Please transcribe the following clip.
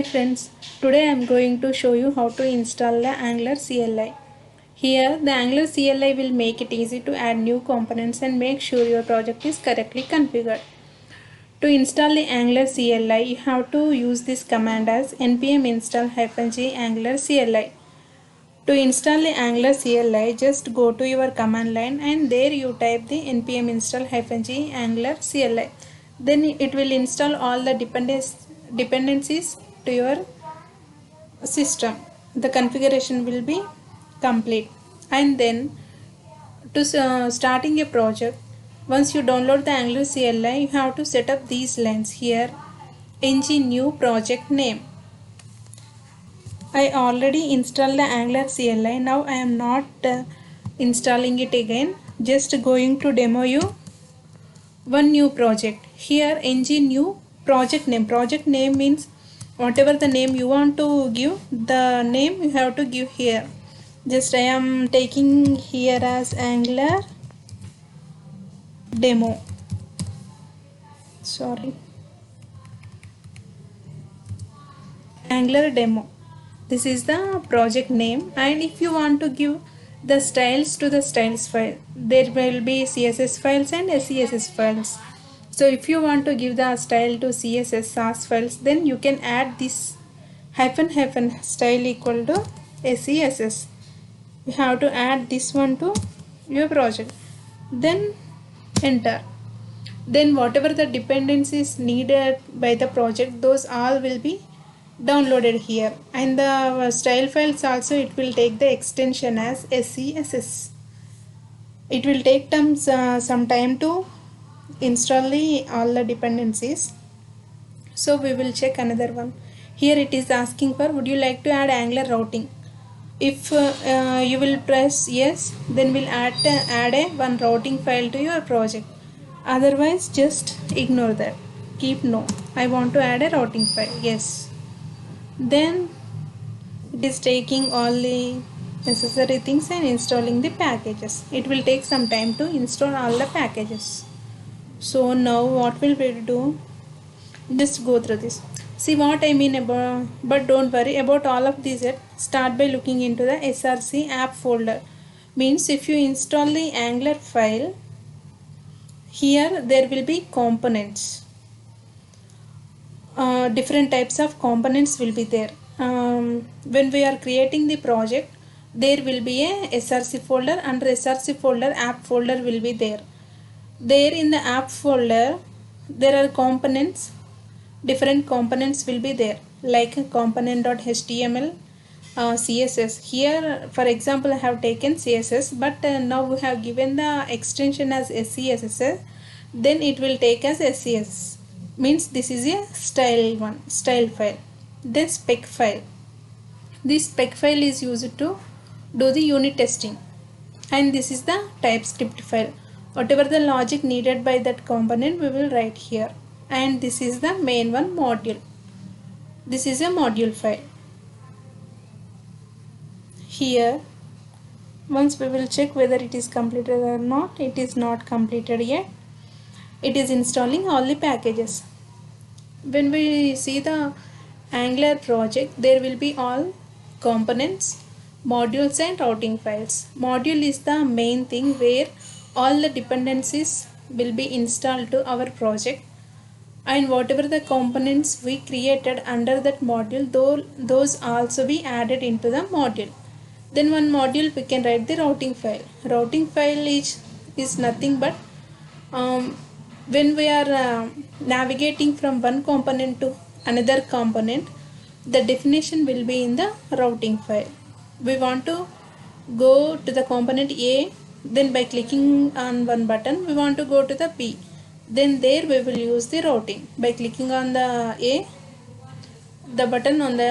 friends, today I am going to show you how to install the Angular CLI. Here the Angular CLI will make it easy to add new components and make sure your project is correctly configured. To install the Angular CLI, you have to use this command as npm install -g Angular CLI. To install the Angular CLI, just go to your command line and there you type the npm install -g Angular CLI. Then it will install all the dependencies to your system. The configuration will be complete. And then to starting a project, once you download the Angular CLI, you have to set up these lines here. ng new project name. I already installed the Angular CLI. Now I am not installing it again. Just going to demo you one new project. Here ng new project name. Project name means whatever the name you want to give, the name you have to give here. Just I am taking here as Angular demo. Angular demo. This is the project name, and if you want to give the styles to the styles file, there will be CSS files and SCSS files. So if you want to give the style to CSS SAS files, then you can add this hyphen style equal to SCSS. You have to add this one to your project, then enter. Then whatever the dependencies needed by the project, those all will be downloaded here, and the style files also, it will take the extension as SCSS. It will take some time to install all the dependencies. So we will check another one. Here it is asking for, would you like to add Angular routing? If you will press yes, then we'll add a one routing file to your project. Otherwise just ignore that. Keep no. I want to add a routing file. Yes. Then it is taking all the necessary things and installing the packages. It will take some time to install all the packages. So now what will we do? Just go through this. See what I mean about, but don't worry about all of these yet. Start by looking into the src app folder. Means if you install the Angular file, here there will be components. Different types of components will be there. When we are creating the project, there will be a src folder. Under src folder, app folder will be there. There in the app folder, there are components. Different components will be there, like component.html, CSS. Here for example I have taken CSS, but now we have given the extension as SCSS. Then it will take as SCSS. Means this is a style file. Then spec file. This spec file is used to do the unit testing, and this is the TypeScript file. Whatever the logic needed by that component, we will write here. And this is the main one, module. This is a module file. Here once we will check whether it is completed or not. It is not completed yet. It is installing all the packages. When we see the Angular project, there will be all components, modules and routing files. Module is the main thing where all the dependencies will be installed to our project, and whatever the components we created under that module, those also be added into the module. Then one module we can write the routing file. Routing file is nothing but when we are navigating from one component to another component, the definition will be in the routing file. We want to go to the component A, then by clicking on one button we want to go to the B, then there we will use the routing. By clicking on the A, the button on the